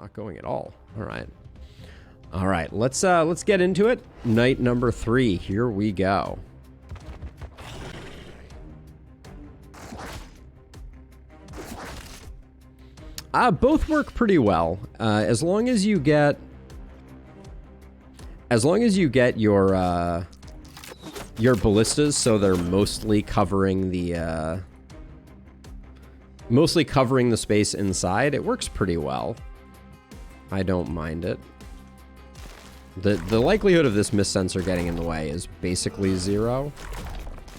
not going at all. All right. All right, let's get into it. Night number 3. Here we go. Both work pretty well. As long as you get your ballistas, so they're mostly covering the space inside, it works pretty well. I don't mind it. The likelihood of this mist sensor getting in the way is basically 0.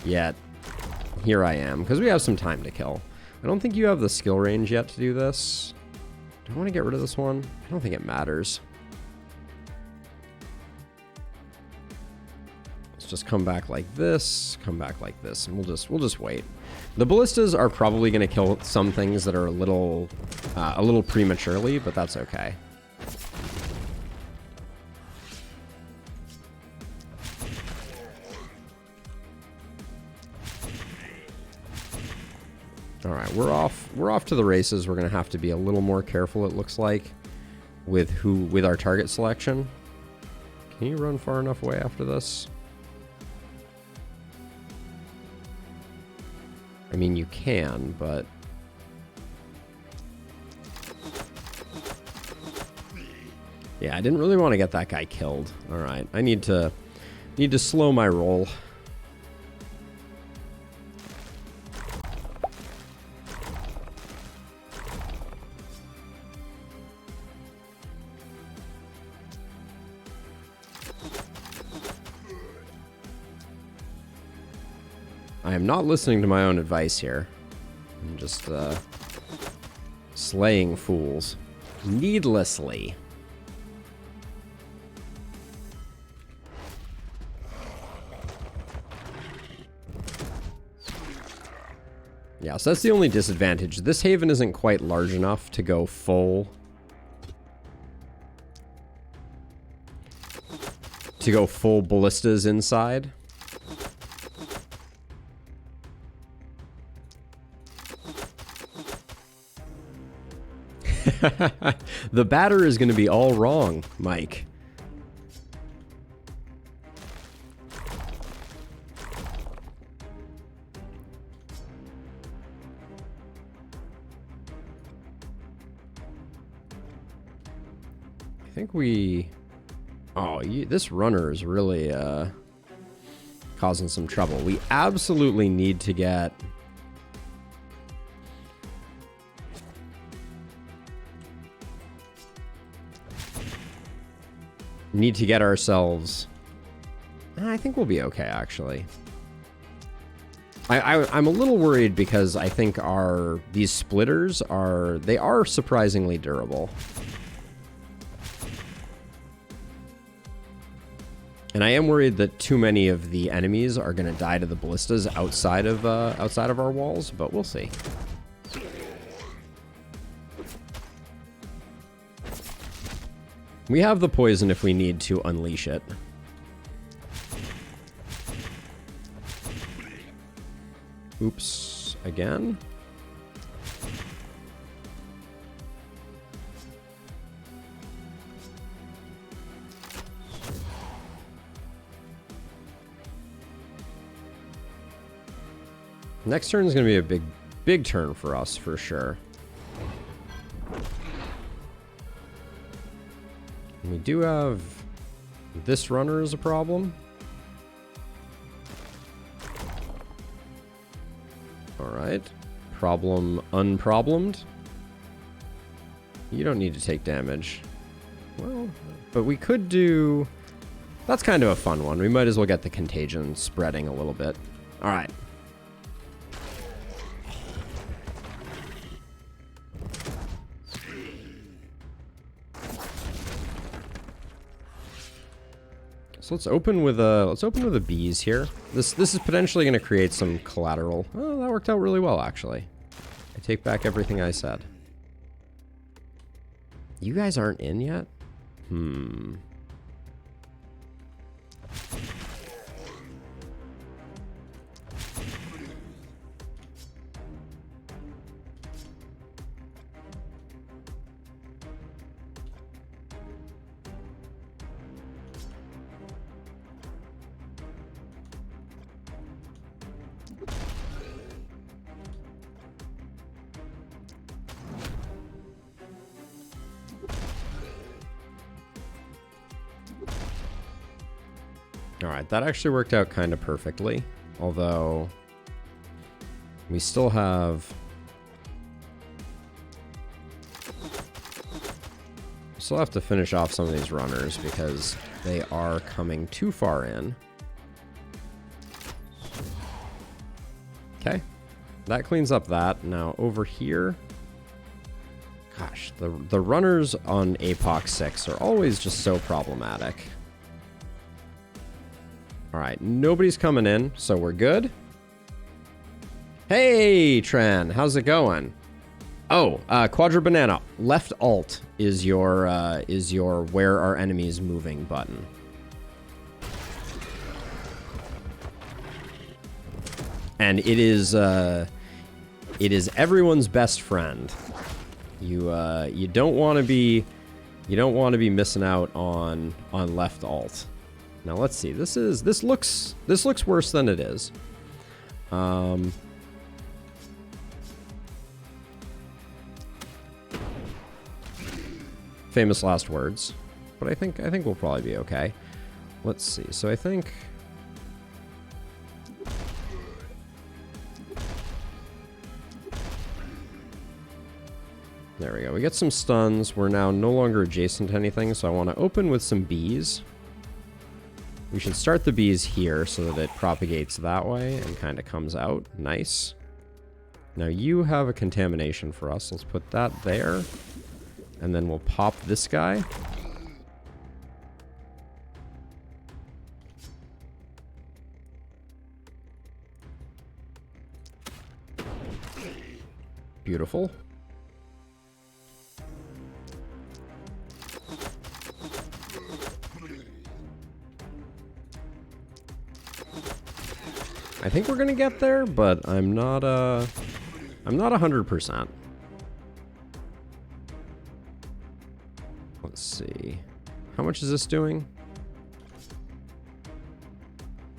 Yet here I am, because we have some time to kill. I don't think you have the skill range yet to do this. Do I want to get rid of this one? I don't think it matters. Let's just come back like this, and we'll just wait. The ballistas are probably going to kill some things that are a little prematurely, but that's okay. All right, we're off to the races. We're going to have to be a little more careful, it looks like, with our target selection. Can you run far enough away after this? I mean, you can, but yeah, I didn't really want to get that guy killed. All right, I need to slow my roll. I am not listening to my own advice here. I'm just slaying fools needlessly. Yeah, so that's the only disadvantage. This haven isn't quite large enough to go full ballistas inside. The batter is going to be all wrong, Mike. I think we... Oh, this runner is really causing some trouble. We absolutely need to get... ourselves... I think we'll be okay, actually. I'm a little worried because I think these splitters are surprisingly durable. And I am worried that too many of the enemies are going to die to the ballistas outside of our walls, but we'll see. We have the poison if we need to unleash it. Oops, again. Next turn is going to be a big turn for us, for sure. And we do have this runner as a problem. All right. Problem unproblemed. You don't need to take damage. Well, but we could do... That's kind of a fun one. We might as well get the contagion spreading a little bit. All right. So let's open with a bees here. This is potentially going to create some collateral. Oh, that worked out really well, actually. I take back everything I said. You guys aren't in yet? Alright, that actually worked out kind of perfectly. Although, we still have... Still have to finish off some of these runners because they are coming too far in. Okay, that cleans up that. Now over here, gosh, the runners on APOC 6 are always just so problematic. All right, nobody's coming in, so we're good. Hey, Tran, how's it going? Oh, Quadra Banana. Left Alt is your where are enemies moving button. And it is everyone's best friend. You don't want to be missing out on Left Alt. Now let's see. This looks worse than it is. Famous last words, but I think we'll probably be okay. Let's see. So I think there we go. We get some stuns. We're now no longer adjacent to anything, so I want to open with some bees. We should start the bees here so that it propagates that way and kind of comes out. Nice. Now you have a contamination for us. Let's put that there. And then we'll pop this guy. Beautiful. I think we're gonna get there, but I'm not 100%. Let's see. How much is this doing?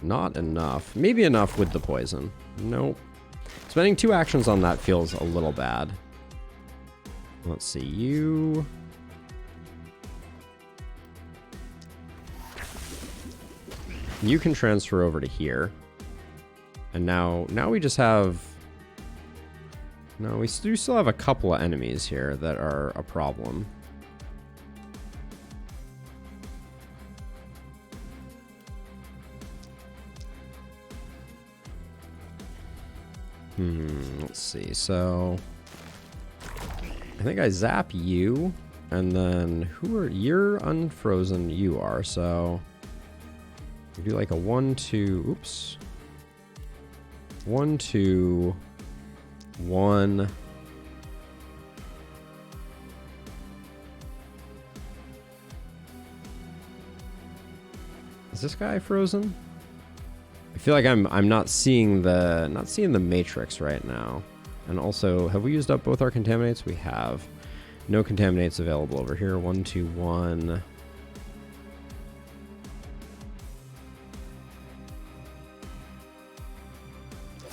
Not enough. Maybe enough with the poison. Nope. Spending 2 actions on that feels a little bad. Let's see. You can transfer over to here. And now we just have... No, we do still have a couple of enemies here that are a problem. Let's see. So I think I zap you, and then you're unfrozen, you are, so we do like a 1, 2, oops. 1, 2, 1. Is this guy frozen? I feel like I'm not seeing the matrix right now. And also, have we used up both our contaminates? We have. No contaminates available over here. 1, 2, 1.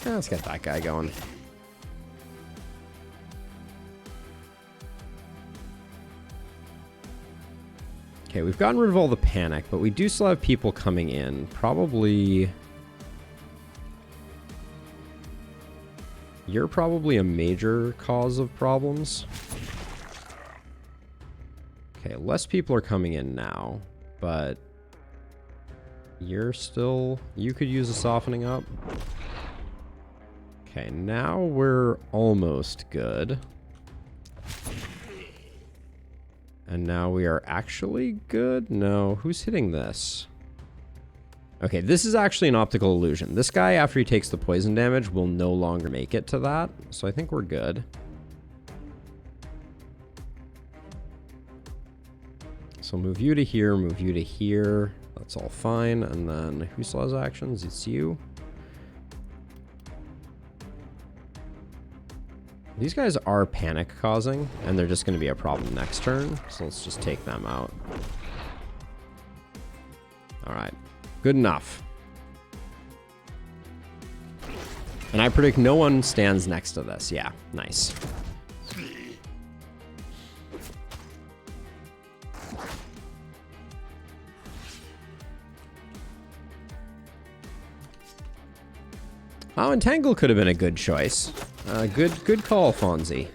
Yeah, let's get that guy going. Okay, we've gotten rid of all the panic, but we do still have people coming in. Probably... You're probably a major cause of problems. Okay, less people are coming in now, but you're still... You could use a softening up. Okay, now we're almost good. And now we are actually good? No, who's hitting this? Okay, this is actually an optical illusion. This guy, after he takes the poison damage, will no longer make it to that. So I think we're good. So move you to here, move you to here. That's all fine. And then who still has actions? It's you. These guys are panic causing, and they're just going to be a problem next turn. So let's just take them out. All right. Good enough. And I predict no one stands next to this. Yeah, nice. Oh, Entangle could have been a good choice. Good call, Fonzie.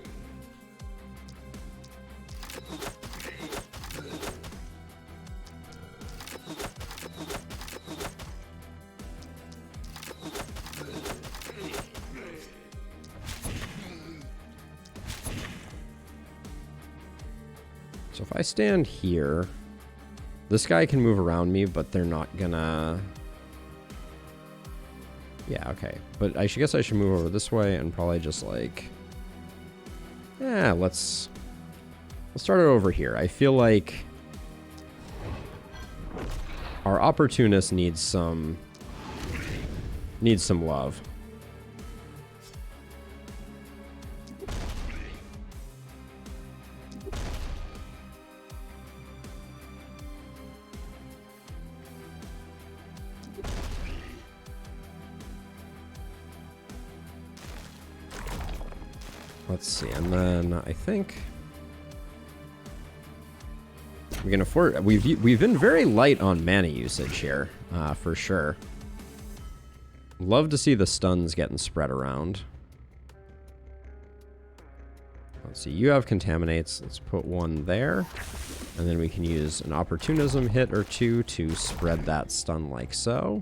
So if I stand here, this guy can move around me, but they're not gonna... Yeah, okay. But I guess I should move over this way and probably just like... Yeah, let's start it over here. I feel like our opportunist needs some love. Let's see, and then I think we can afford. We've been very light on mana usage here, for sure. Love to see the stuns getting spread around. Let's see, you have contaminates. Let's put one there, and then we can use an opportunism hit or two to spread that stun like so.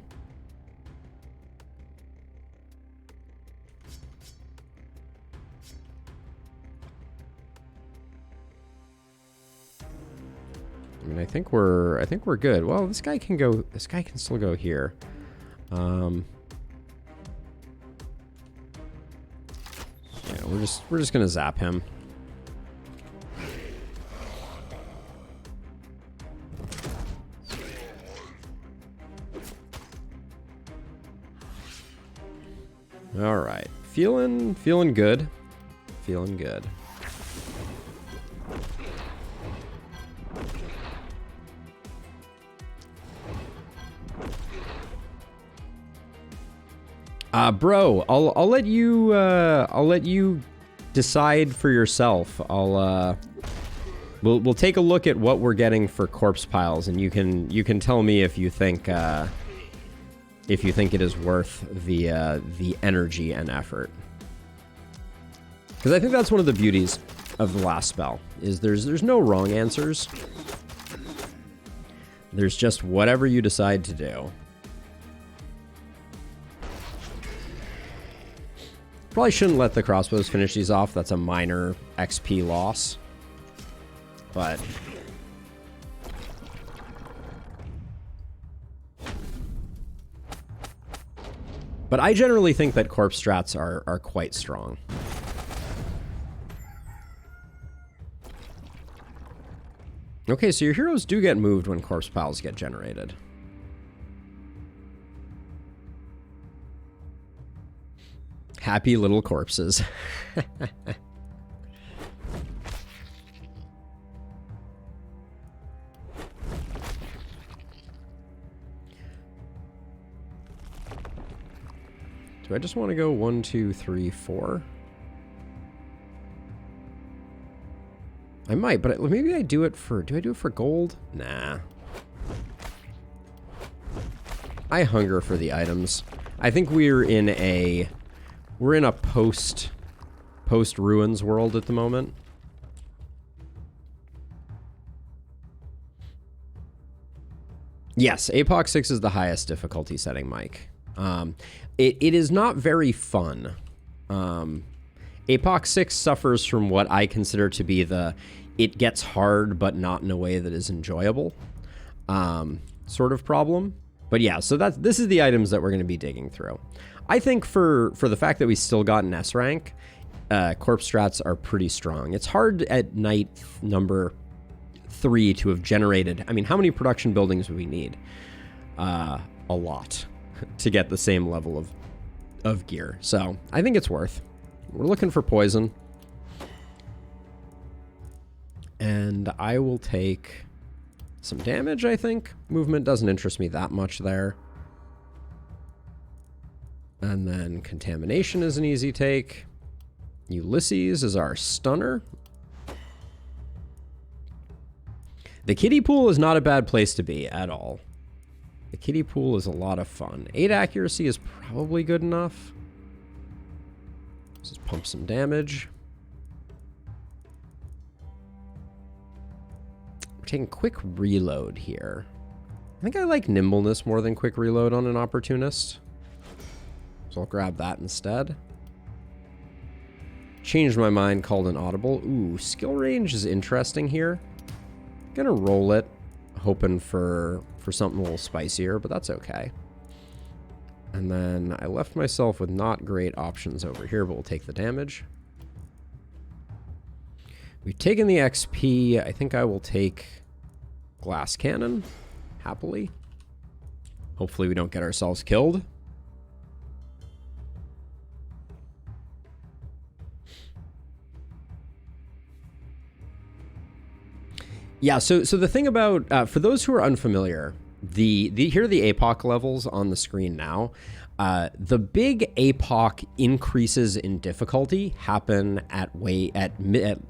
I mean, I think we're good. Well, this guy can go. This guy can still go here. Yeah, we're just gonna zap him. All right, feeling good, feeling good. Bro, I'll let you decide for yourself. We'll take a look at what we're getting for corpse piles, and you can tell me if you think it is worth the energy and effort. Because I think that's one of the beauties of the last spell is there's no wrong answers. There's just whatever you decide to do. Probably shouldn't let the crossbows finish these off. That's a minor XP loss. But I generally think that corpse strats are quite strong. Okay, so your heroes do get moved when corpse piles get generated. Happy little corpses. Do I just want to go 1, 2, 3, 4? I might, but maybe I do it for... Do I do it for gold? Nah. I hunger for the items. I think we're in a post ruins world at the moment. Yes, Apoc 6 is the highest difficulty setting, Mike. It is not very fun. Apoc 6 suffers from what I consider to be it gets hard but not in a way that is enjoyable sort of problem. But yeah, so this is the items that we're going to be digging through. I think for the fact that we still got an S rank, corpse strats are pretty strong. It's hard at night number 3 to have generated. I mean, how many production buildings would we need? A lot to get the same level of gear. So I think it's worth. We're looking for poison. And I will take some damage, I think. Movement doesn't interest me that much there. And then contamination is an easy take. Ulysses is our stunner. The kiddie pool is not a bad place to be at all. The kiddie pool is a lot of fun. 8 accuracy is probably good enough. Just pump some damage. We're taking quick reload here. I think I like nimbleness more than quick reload on an opportunist. So I'll grab that instead. Changed my mind, called an audible. Ooh, skill range is interesting here. Gonna roll it, hoping for something a little spicier, but that's okay. And then I left myself with not great options over here, but we'll take the damage. We've taken the XP. I think I will take glass cannon, happily. Hopefully we don't get ourselves killed. Yeah, so the thing about, for those who are unfamiliar, here are the APOC levels on the screen now. The big APOC increases in difficulty happen at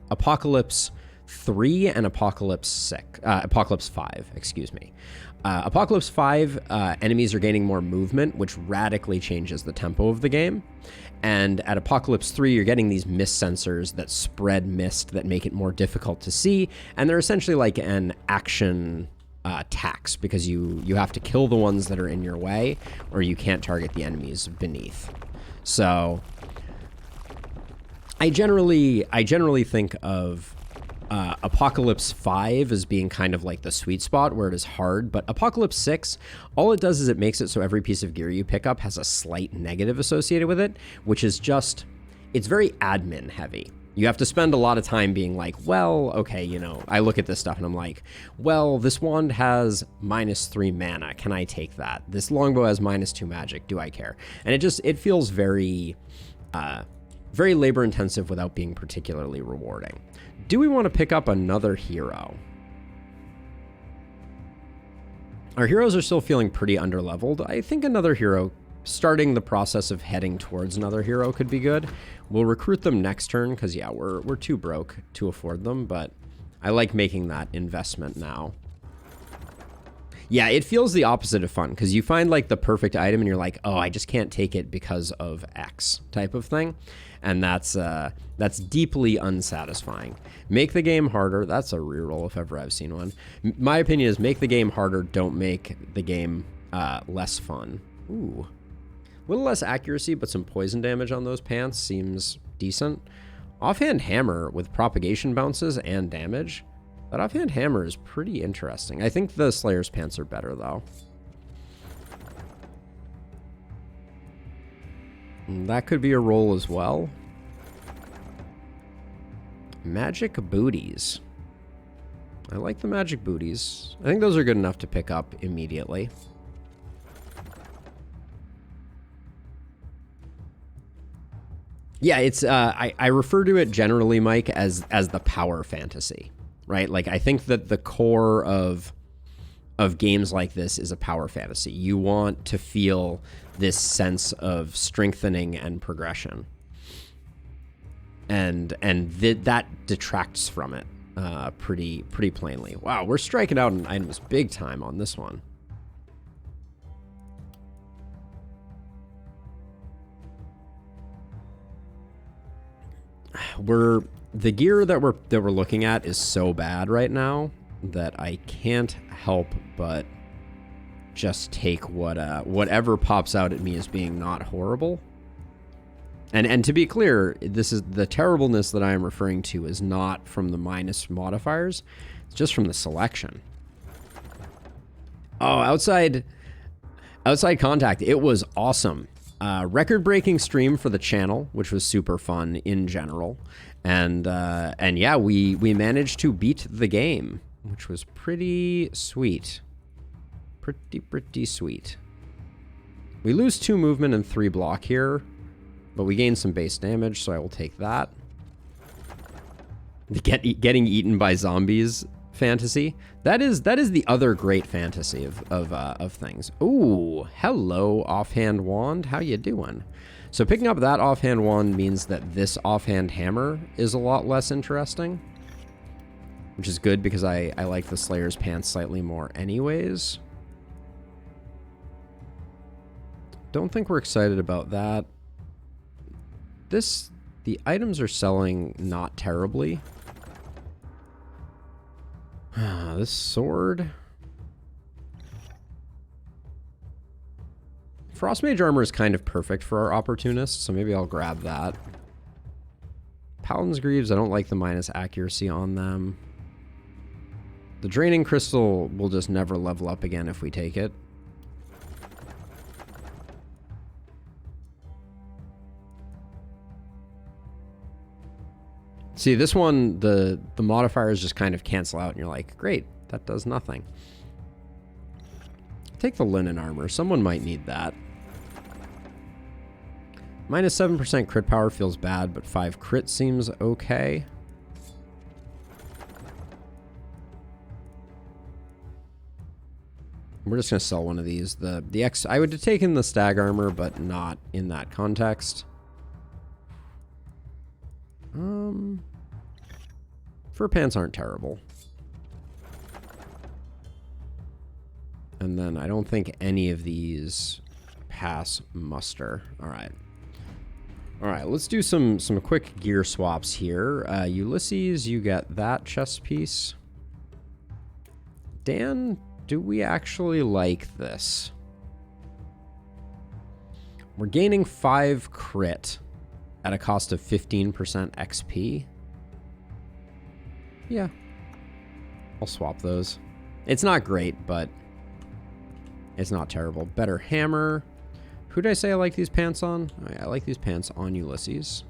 Apocalypse 3 and Apocalypse 5, excuse me. Apocalypse 5, enemies are gaining more movement, which radically changes the tempo of the game. And at Apocalypse 3, you're getting these mist sensors that spread mist that make it more difficult to see. And they're essentially like an action tax, because you have to kill the ones that are in your way, or you can't target the enemies beneath. So I generally think of Apocalypse 5 as being kind of like the sweet spot where it is hard, but Apocalypse 6, all it does is it makes it so every piece of gear you pick up has a slight negative associated with it, which is just, it's very admin heavy. You have to spend a lot of time being like, well, okay, you know, I look at this stuff and I'm like, well, this wand has -3 mana. Can I take that? This longbow has -2 magic. Do I care? And it feels very, very labor intensive without being particularly rewarding. Do we want to pick up another hero? Our heroes are still feeling pretty underleveled. I think another hero, starting the process of heading towards another hero, could be good. We'll recruit them next turn because, yeah, we're too broke to afford them, but I like making that investment now. Yeah, it feels the opposite of fun because you find like the perfect item and you're like, oh, I just can't take it because of X type of thing. And that's deeply unsatisfying. Make the game harder. That's a reroll if ever I've seen one. My opinion is make the game harder. Don't make the game less fun. Ooh. A little less accuracy, but some poison damage on those pants seems decent. Offhand hammer with propagation bounces and damage. That offhand hammer is pretty interesting. I think the Slayer's pants are better, though. And that could be a roll as well. Magic booties. I like the magic booties. I think those are good enough to pick up immediately. Yeah, it's I refer to it generally, Mike, as the power fantasy, right? Like, I think that the core of games like this is a power fantasy. You want to feel this sense of strengthening and progression, and that detracts from it pretty plainly. Wow, we're striking out on items big time on this one. The gear that we're looking at is so bad right now that I can't help but just take whatever pops out at me as being not horrible. And to be clear, this is the terribleness that I am referring to is not from the minus modifiers, it's just from the selection. Oh, outside contact, it was awesome. Record-breaking stream for the channel, which was super fun in general, and yeah, we managed to beat the game, which was pretty sweet, pretty sweet. We lose 2 movement and 3 block here, but we gain some base damage, so I will take that. Getting eaten by zombies fantasy. That is the other great fantasy of things. Ooh, hello, offhand wand. How you doing? So picking up that offhand wand means that this offhand hammer is a lot less interesting, which is good because I like the Slayer's pants slightly more anyways. Don't think we're excited about that. This The items are selling not terribly. This sword. Frost Mage armor is kind of perfect for our opportunists, so maybe I'll grab that. Paladin's Greaves, I don't like the minus accuracy on them. The Draining Crystal will just never level up again if we take it. See, this one, the modifiers just kind of cancel out, and you're like, great, that does nothing. Take the Linen Armor. Someone might need that. Minus 7% crit power feels bad, but 5 crit seems okay. We're just going to sell one of these. I would have taken the Stag Armor, but not in that context. Fur pants aren't terrible. And then I don't think any of these pass muster. All right. All right, let's do some quick gear swaps here. Ulysses, you get that chest piece. Dan, do we actually like this? We're gaining 5 crit at a cost of 15% XP. Yeah. I'll swap those. It's not great, but it's not terrible. Better hammer. Who did I say I like these pants on? Oh, yeah, I like these pants on Ulysses.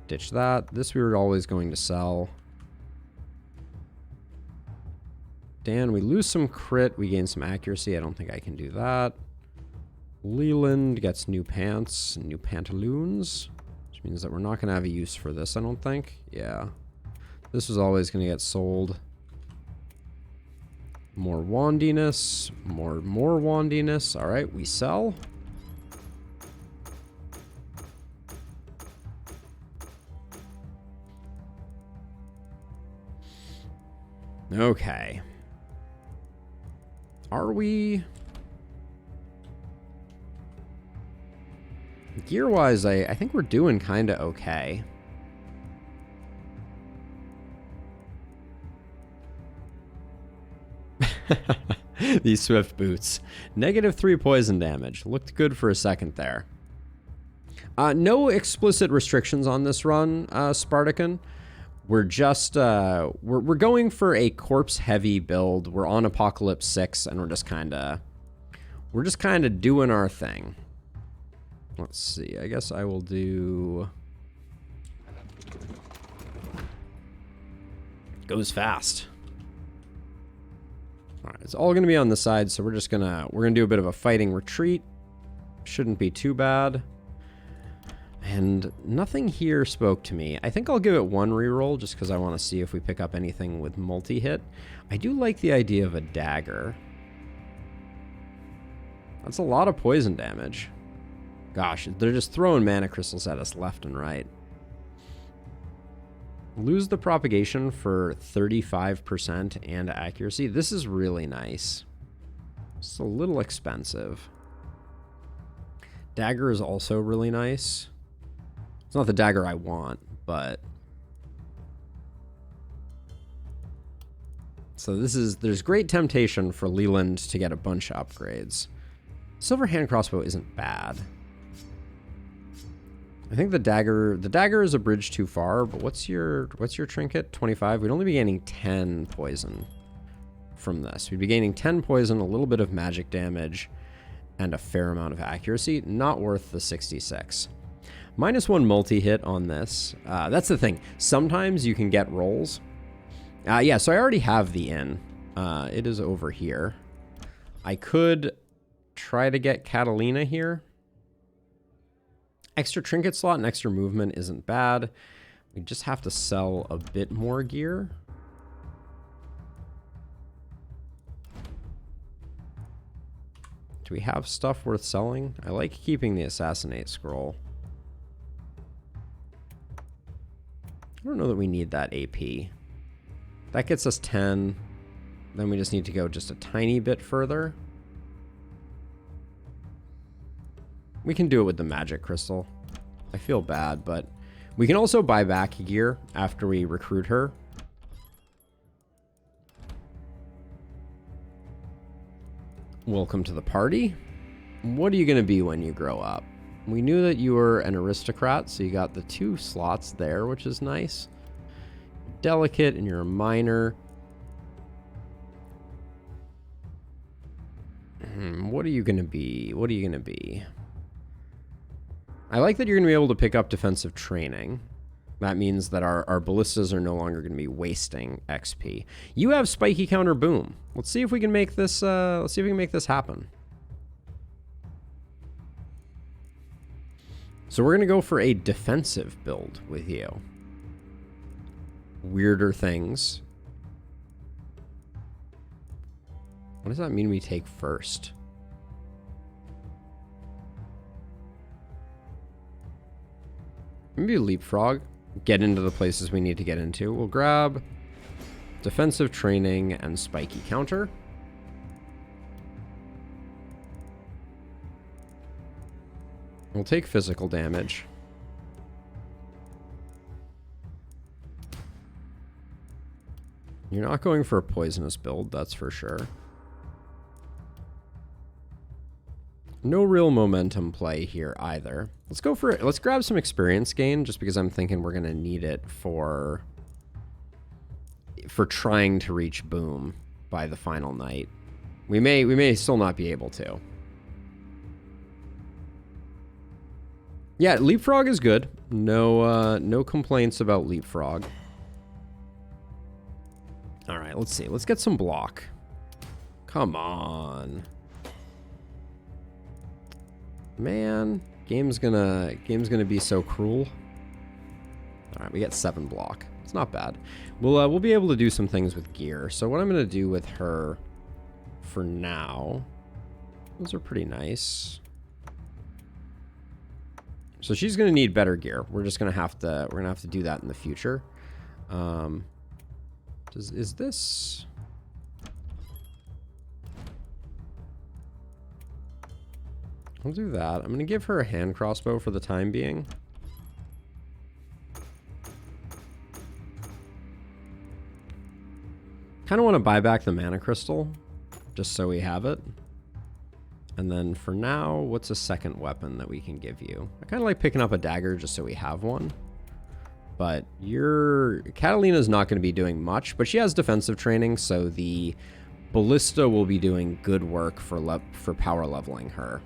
Ditch that. This we were always going to sell. Dan, we lose some crit. We gain some accuracy. I don't think I can do that. Leland gets new pants, new pantaloons, which means that we're not going to have a use for this, I don't think. Yeah. This is always going to get sold. More wandiness. More wandiness. All right, we sell. Okay. Are we... Gear-wise, I think we're doing kind of okay. These swift boots. -3 poison damage. Looked good for a second there. No explicit restrictions on this run, Spartacan. We're just, we're going for a corpse-heavy build. We're on Apocalypse 6, and we're just kind of doing our thing. Let's see. I guess I will do... Goes fast. All right, it's all going to be on the side, so we're gonna do a bit of a fighting retreat. Shouldn't be too bad. And nothing here spoke to me. I think I'll give it one reroll just because I want to see if we pick up anything with multi-hit. I do like the idea of a dagger. That's a lot of poison damage. Gosh, they're just throwing mana crystals at us left and right. Lose the propagation for 35% and accuracy. This is really nice. It's a little expensive. Dagger is also really nice. It's not the dagger I want, but... So there's great temptation for Leland to get a bunch of upgrades. Silver hand crossbow isn't bad. I think the dagger is a bridge too far, but what's your trinket? 25. We'd only be gaining 10 poison from this. We'd be gaining 10 poison, a little bit of magic damage, and a fair amount of accuracy. Not worth the 66. -1 multi-hit on this. That's the thing. Sometimes you can get rolls. Yeah, so I already have the inn. It is over here. I could try to get Catalina here. Extra trinket slot and extra movement isn't bad. We just have to sell a bit more gear. Do we have stuff worth selling? I like keeping the Assassinate Scroll. I don't know that we need that AP. That gets us 10. Then we just need to go just a tiny bit further. We can do it with the magic crystal. I feel bad, but We can also buy back gear after we recruit her. Welcome to the party. What are you going to be when you grow up? We knew that you were an aristocrat, so you got the 2 slots there, which is nice. You're delicate and you're a minor. What are you going to be? What are you going to be? I like that you're going to be able to pick up defensive training. That means that our ballistas are no longer going to be wasting XP. You have spiky counter boom. Let's see if we can make this. Let's see if we can make this happen. So we're going to go for a defensive build with you. Weirder things. What does that mean we take first? Maybe leapfrog. Get into the places we need to get into. We'll grab defensive training and spiky counter. We'll take physical damage. You're not going for a poisonous build, that's for sure. No real momentum play here either. Let's go for it. Let's grab some experience gain just because I'm thinking we're going to need it for trying to reach boom by the final night. We may still not be able to. Yeah, leapfrog is good. No complaints about leapfrog. All right, let's see. Let's get some block. Come on. Man, game's gonna be so cruel. All right, we get 7 block. It's not bad. We'll be able to do some things with gear. So what I'm gonna do with her for now, those are pretty nice. So she's gonna need better gear. We're gonna have to do that in the future. Is this? I'll do that. I'm going to give her a hand crossbow for the time being. Kind of want to buy back the mana crystal, just so we have it. And then for now, what's a second weapon that we can give you? I kind of like picking up a dagger just so we have one. But Catalina's not going to be doing much, but she has defensive training, so the ballista will be doing good work for power leveling her.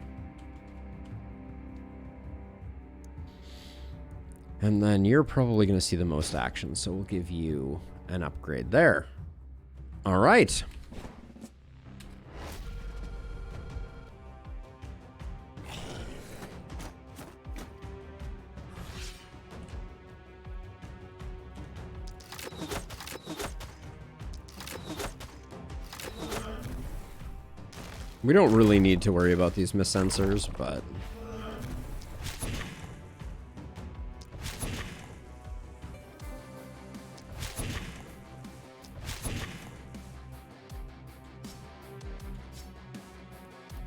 And then you're probably going to see the most action, so we'll give you an upgrade there. All right. We don't really need to worry about these miss sensors, but...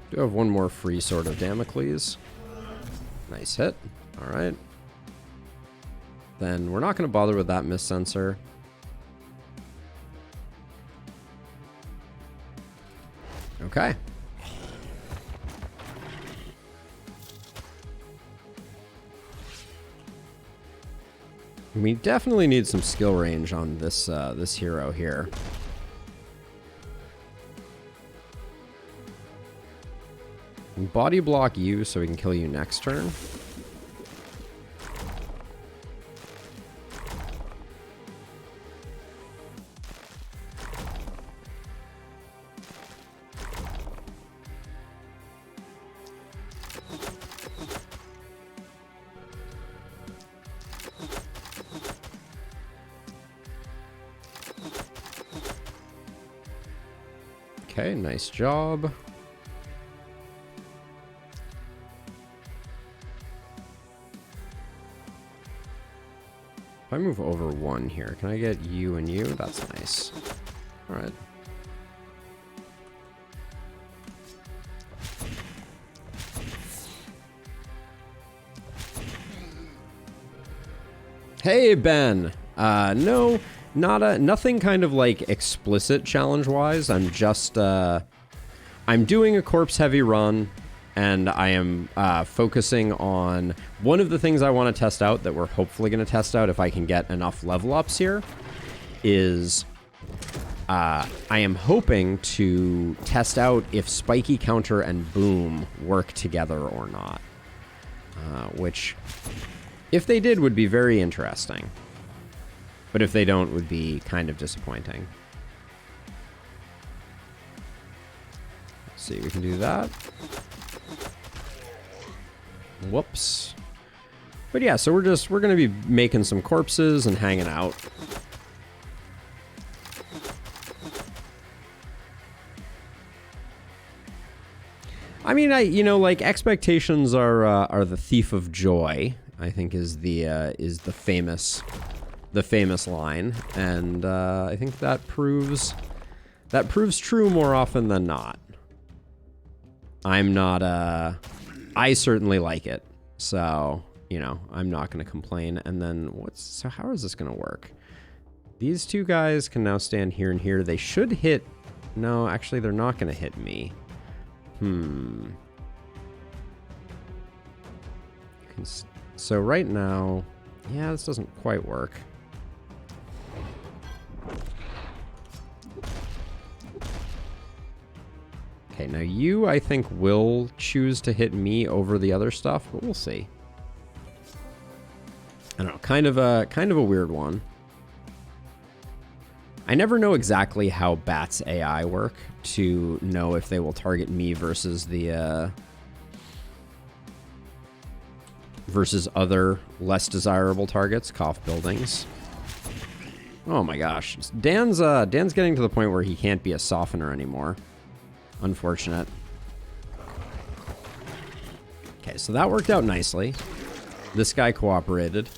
do have one more free Sword of Damocles. Nice hit. All right. Then we're not going to bother with that miss sensor. Okay. We definitely need some skill range on this this hero here. Body block you so we can kill you next turn. Okay, nice job. If I move over 1 here, can I get you and you? That's nice. All right. Hey, Ben. No, nothing kind of like explicit challenge-wise. I'm just, I'm doing a corpse-heavy run, and I am focusing on one of the things I want to test out that we're hopefully going to test out if I can get enough level ups here is I am hoping to test out if spiky counter and boom work together or not, which if they did would be very interesting, but if they don't would be kind of disappointing. Let's see, we can do that. Whoops. But yeah, so we're gonna be making some corpses and hanging out. I mean, you know, like expectations are the thief of joy, I think is the famous line, and I think that proves true more often than not. I'm not I certainly like it, so you know I'm not going to complain. And then so how is this going to work? These two guys can now stand here and here. They should hit. No, actually, they're not going to hit me. So right now, yeah, this doesn't quite work. Okay, now you, I think, will choose to hit me over the other stuff, but we'll see. I don't know, kind of a weird one. I never know exactly how bats AI work to know if they will target me versus the versus other less desirable targets, cough buildings. Oh my gosh, Dan's getting to the point where he can't be a softener anymore. Unfortunate. Okay, so that worked out nicely. This guy cooperated.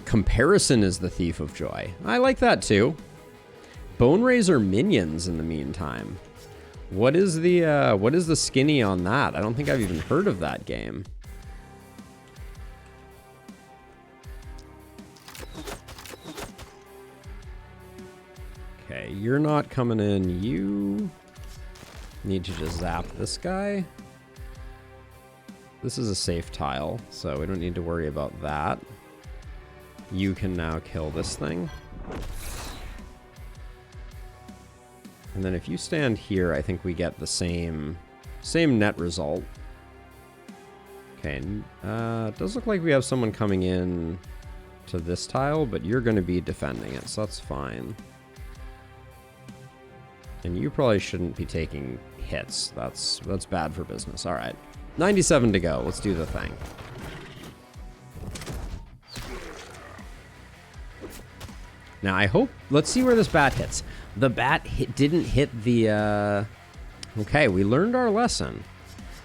Comparison is the thief of joy. I like that too. Bone Razor minions in the meantime. What is the skinny on that? I don't think I've even heard of that game. Okay, you're not coming in. You need to just zap this guy. This is a safe tile, so we don't need to worry about that. You can now kill this thing. And then if you stand here, I think we get the same net result. Okay, it does look like we have someone coming in to this tile, but you're going to be defending it, so that's fine. And you probably shouldn't be taking hits. That's bad for business. All right, 97 to go. Let's do the thing. Now I hope, let's see where this bat hits. The bat didn't hit the, okay, we learned our lesson.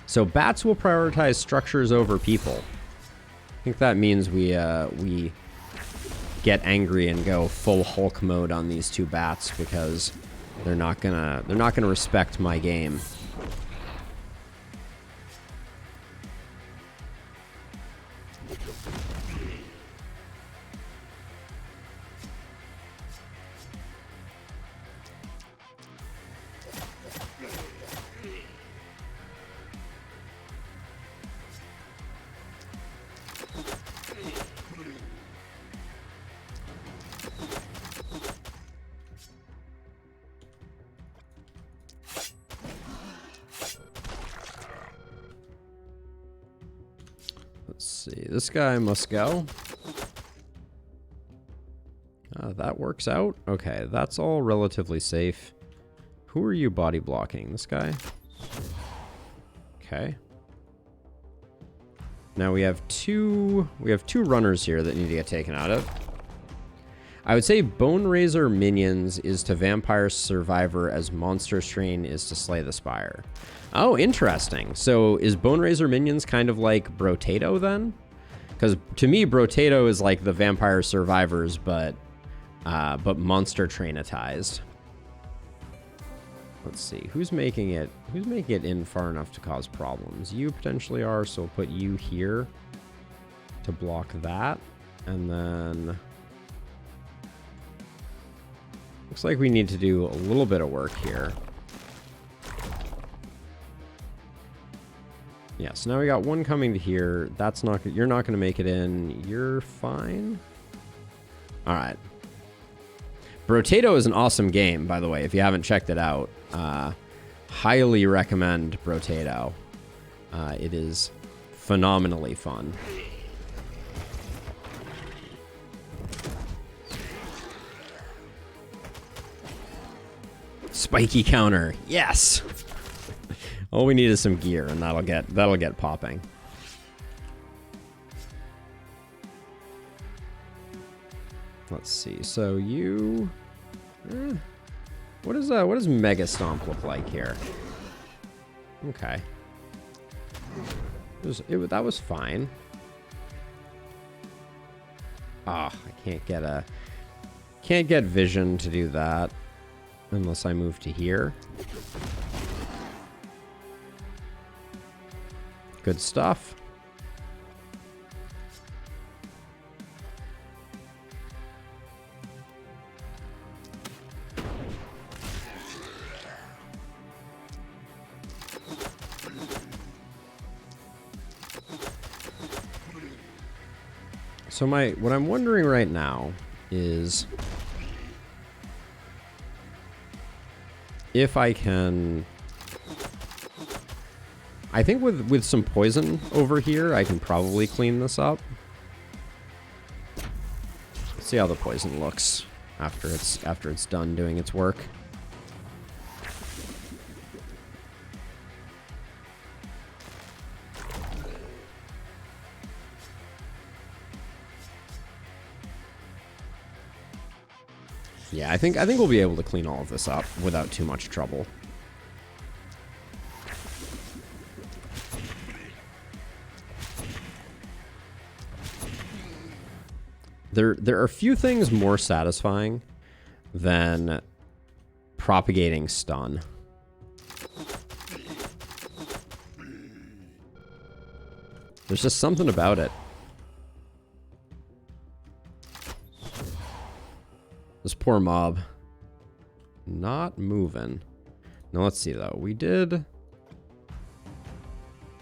So bats will prioritize structures over people. I think that means we get angry and go full Hulk mode on these two bats because they're not gonna respect my game. Let's see, this guy must go. That works out. Okay, that's all relatively safe. Who are you body blocking? This guy? Okay. Now we have two runners here that need to get taken out of. I would say Bone Razor minions is to Vampire Survivor as Monster Strain is to Slay the Spire. Oh, interesting. So is Bone Razor minions kind of like Brotato then? Because to me, Brotato is like the Vampire Survivors, but Monster Trainatized. Let's see. Who's making it in far enough to cause problems? You potentially are, so we'll put you here to block that. And then looks like we need to do a little bit of work here. Yeah, so now we got one coming to here. That's not, you're not going to make it in. You're fine. All right. Brotato is an awesome game, by the way, if you haven't checked it out. Highly recommend Brotato. It is phenomenally fun. Spiky counter. Yes. All we need is some gear, and that'll get popping. Let's see. So you, what does Mega Stomp look like here? Okay. That was fine. Ah, I can't get vision to do that unless I move to here. Good stuff. So what I'm wondering right now is if I can, I think with some poison over here, I can probably clean this up. Let's see how the poison looks after it's done doing its work. Yeah, I think we'll be able to clean all of this up without too much trouble. There are few things more satisfying than propagating stun. There's just something about it. This poor mob. Not moving. Now let's see though. We did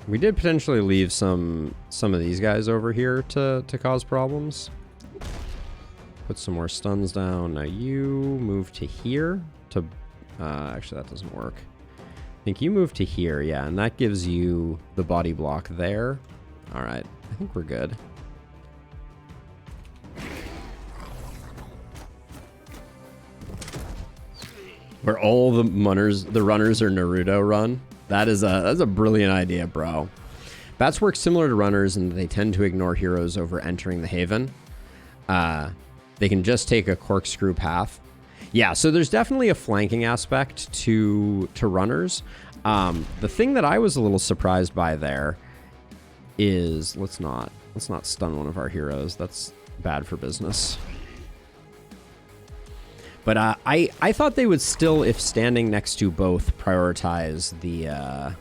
potentially leave some of these guys over here to cause problems. Put some more stuns down. Now you move to here to actually that doesn't work. I think you move to here, yeah, and that gives you the body block there. All right. I think we're good. Where all the runners are Naruto run. That's a brilliant idea, bro. Bats work similar to runners in that they tend to ignore heroes over entering the haven. They can just take a corkscrew path. Yeah, so there's definitely a flanking aspect to runners. The thing that I was a little surprised by there is let's not stun one of our heroes. That's bad for business. But I thought they would still, if standing next to both, prioritize the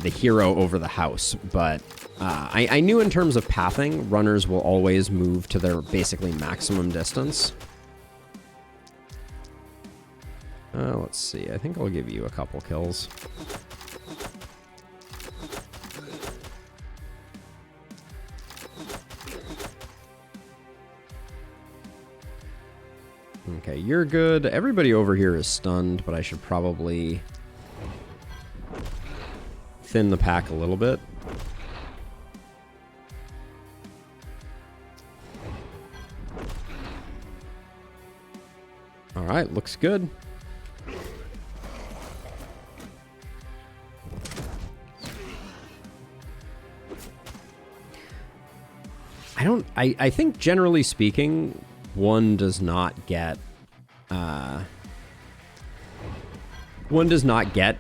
hero over the house. But I knew in terms of pathing, runners will always move to their basically maximum distance. Let's see. I think I'll give you a couple kills. Okay, you're good. Everybody over here is stunned, but I should probably thin the pack a little bit. All right, looks good. I think generally speaking, one does not get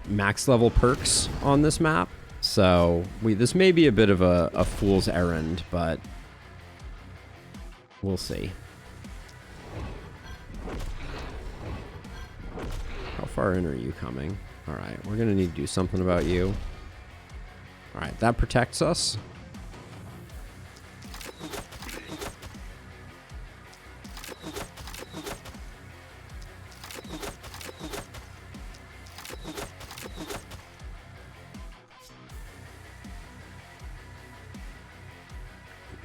max level perks on this map. So this may be a bit of a fool's errand, but we'll see. far in are you coming? All right, we're gonna need to do something about you. All right, that protects us.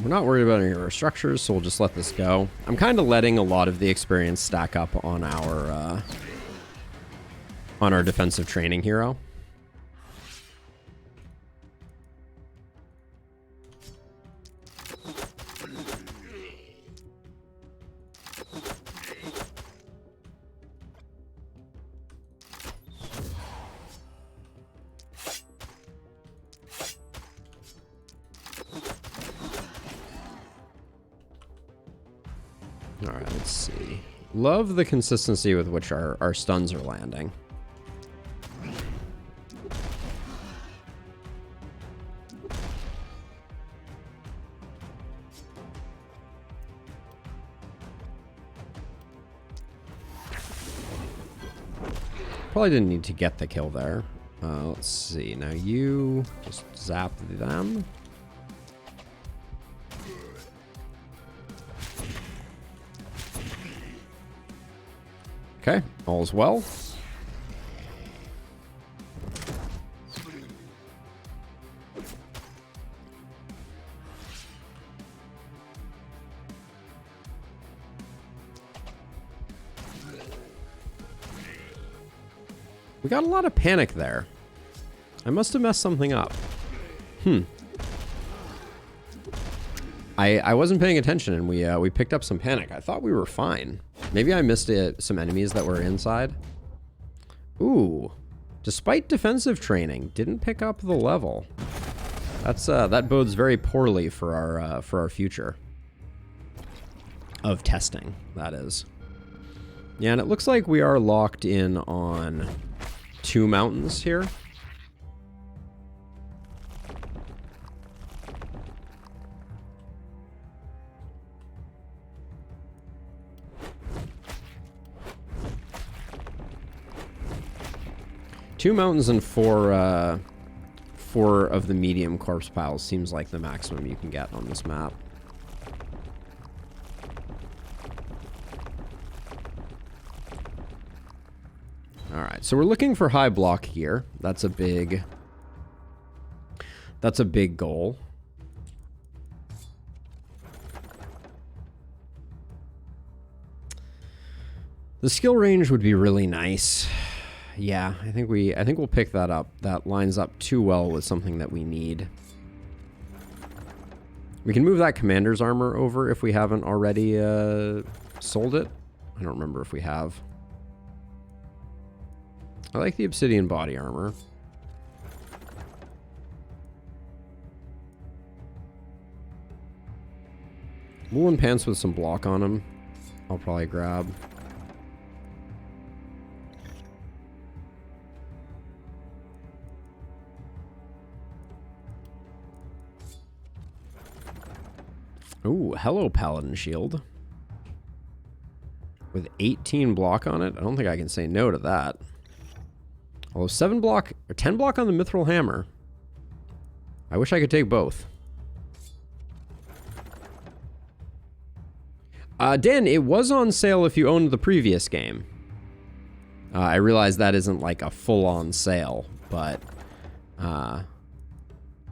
We're not worried about any of our structures, so we'll just let this go. I'm kind of letting a lot of the experience stack up on our defensive training hero. All right, let's see. Love the consistency with which our stuns are landing. Probably didn't need to get the kill there. Let's see. Now you just zap them. Okay, all's well. We got a lot of panic there. I must have messed something up. I wasn't paying attention, and we picked up some panic. I thought we were fine. Maybe I missed some enemies that were inside. Ooh. Despite defensive training, didn't pick up the level. That bodes very poorly for our future. Of testing, that is. Yeah, and it looks like we are locked in on 2 mountains here. Two mountains and four of the medium corpse piles seems like the maximum you can get on this map. All right, so we're looking for high block gear. That's a big goal. The skill range would be really nice. Yeah, I think we'll pick that up. That lines up too well with something that we need. We can move that commander's armor over if we haven't already sold it. I don't remember if we have. I like the obsidian body armor. Woolen pants with some block on them, I'll probably grab. Ooh, hello, Paladin Shield. With 18 block on it? I don't think I can say no to that. Although 7 block, or 10 block on the Mithril Hammer. I wish I could take both. Dan, it was on sale if you owned the previous game. I realize that isn't like a full-on sale, but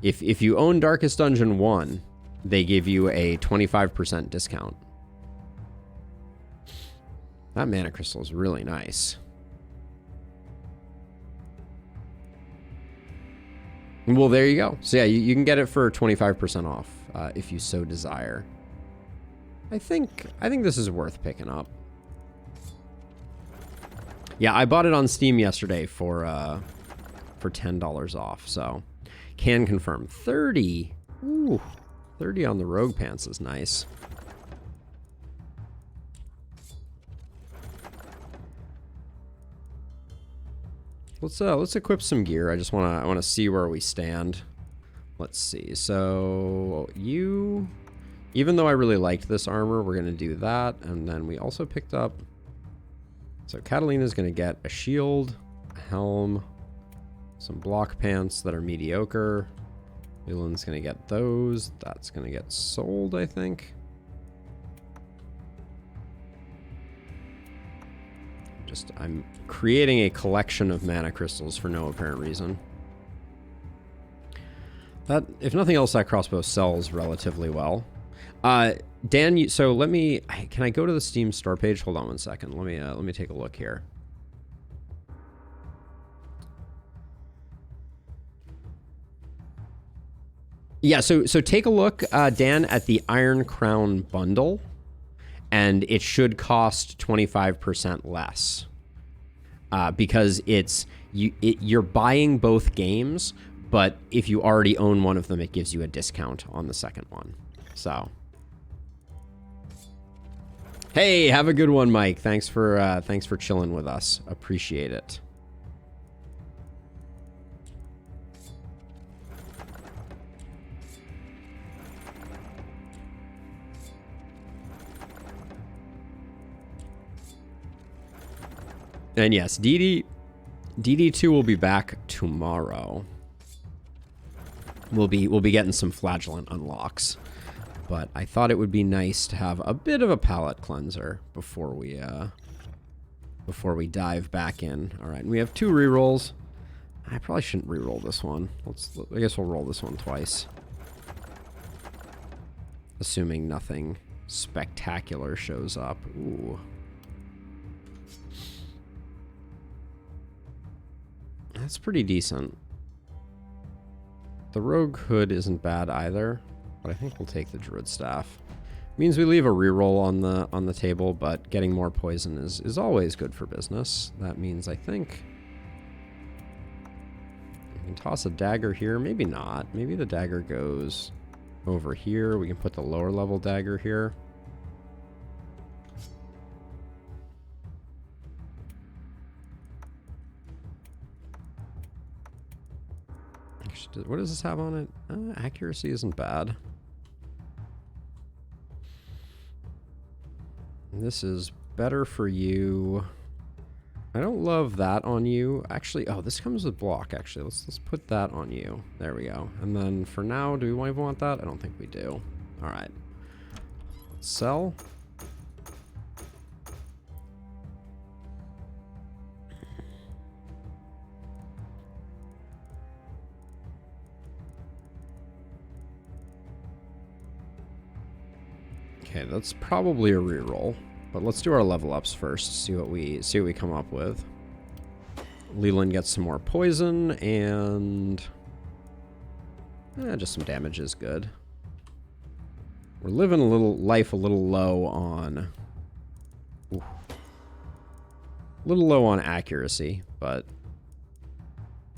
if you own Darkest Dungeon 1, they give you a 25% discount. That mana crystal is really nice. Well, there you go. So yeah, you can get it for 25% off if you so desire. I think this is worth picking up. Yeah, I bought it on Steam yesterday for $10 off. So can confirm 30. Ooh. 30 on the rogue pants is nice. Let's equip some gear. I just wanna see where we stand. Let's see. So even though I really liked this armor, we're gonna do that, and then we also picked up So Catalina's going to get a shield, a helm, some block pants that are mediocre. Leland's going to get those. That's going to get sold, I think. I'm creating a collection of mana crystals for no apparent reason. That, if nothing else, that crossbow sells relatively well. Dan, so let me, can I go to the Steam store page? Hold on one second. Let me take a look here. Yeah, so take a look, Dan, at the Iron Crown bundle, and it should cost 25% less. Because you're buying both games, but if you already own one of them, it gives you a discount on the second one. So, hey, have a good one, Mike. Thanks for chilling with us. Appreciate it. And yes, DD2 will be back tomorrow. We'll be getting some flagellant unlocks, but I thought it would be nice to have a bit of a palate cleanser before we dive back in. All right, and we have 2 rerolls. I probably shouldn't reroll this one. I guess we'll roll this one twice, assuming nothing spectacular shows up. Ooh. That's pretty decent. The rogue hood isn't bad either, but I think we'll take the druid staff. Means we leave a reroll on the table, but getting more poison is always good for business. That means I think we can toss a dagger here. Maybe not. Maybe the dagger goes over here. We can put the lower level dagger here. What does this have on it? Accuracy isn't bad. This is better for you. I don't love that on you. Actually, oh, this comes with block, actually. Let's put that on you. There we go. And then for now, do we even want that? I don't think we do. All right. Let's sell. Okay, that's probably a reroll, but let's do our level ups first. See what we come up with. Leland gets some more poison and just some damage is good. We're living a little low on, little low on accuracy, but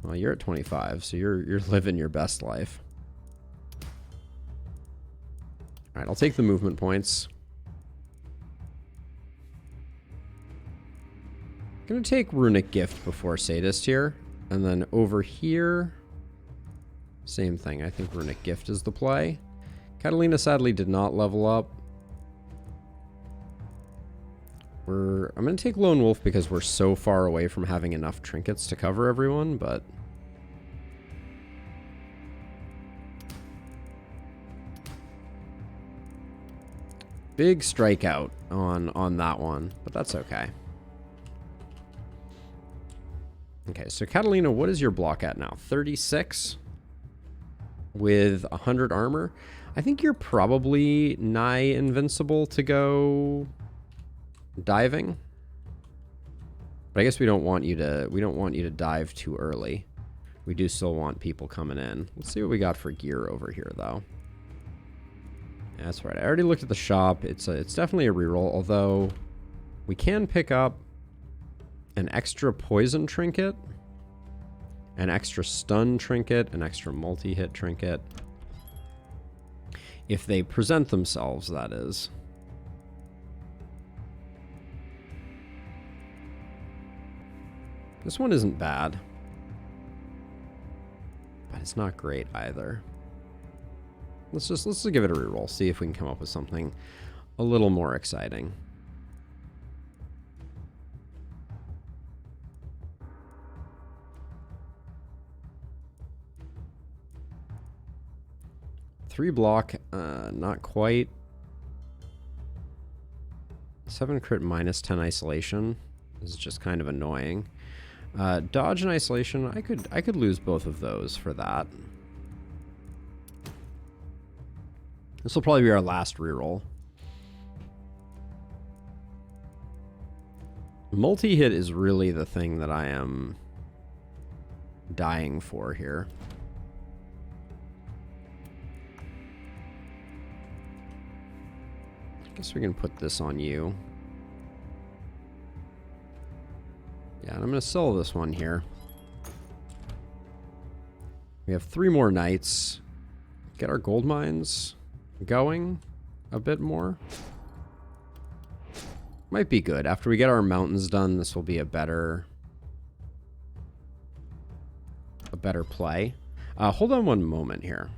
well, you're at 25, so you're living your best life. All right, I'll take the movement points. I'm gonna take Runic Gift before Sadist here, and then over here, same thing. I think Runic Gift is the play. Catalina sadly did not level up. I'm gonna take Lone Wolf because we're so far away from having enough trinkets to cover everyone, but big strikeout on that one, but that's okay. Okay, so Catalina, what is your block at now? 36 with 100 armor. I think you're probably nigh invincible to go diving. But I guess we don't want you to dive too early. We do still want people coming in. Let's see what we got for gear over here though. That's right. I already looked at the shop. It's definitely a reroll, although we can pick up an extra poison trinket, an extra stun trinket, an extra multi-hit trinket. If they present themselves, that is. This one isn't bad, but it's not great either. Let's just give it a reroll, see if we can come up with something a little more exciting. 3 block, not quite. 7 crit minus 10 isolation. This is just kind of annoying. Dodge and isolation, I could lose both of those for that. This will probably be our last reroll. Multi-hit is really the thing that I am dying for here. I guess we can put this on you. Yeah, and I'm going to sell this one here. We have 3 more nights. Get our gold mines going a bit more. Might be good. After we get our mountains done, this will be a better play. Hold on one moment here.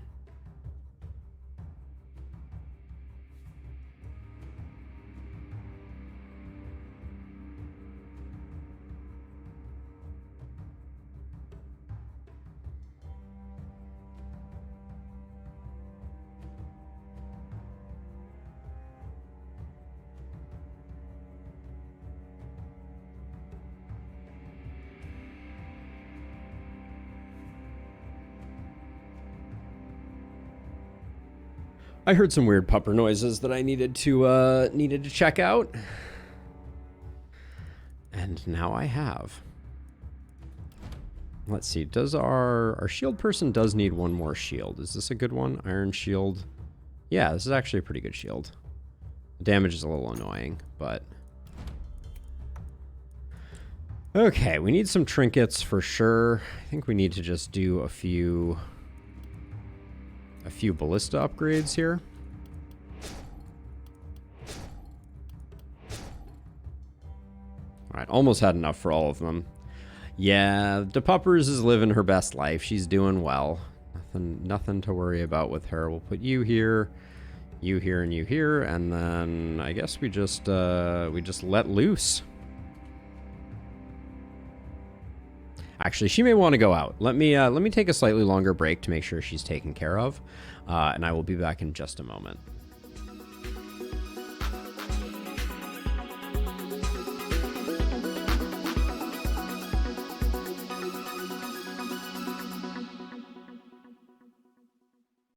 I heard some weird pupper noises that I needed to check out. And now I have. Let's see. Does our shield person does need one more shield. Is this a good one? Iron shield. Yeah, this is actually a pretty good shield. The damage is a little annoying, but okay, we need some trinkets for sure. I think we need to just do a few ballista upgrades here. All right, almost had enough for all of them. Yeah, the Puppers is living her best life. She's doing well. Nothing to worry about with her. We'll put you here, and you here, and then I guess we just let loose. Actually, she may want to go out. Let me take a slightly longer break to make sure she's taken care of, and I will be back in just a moment.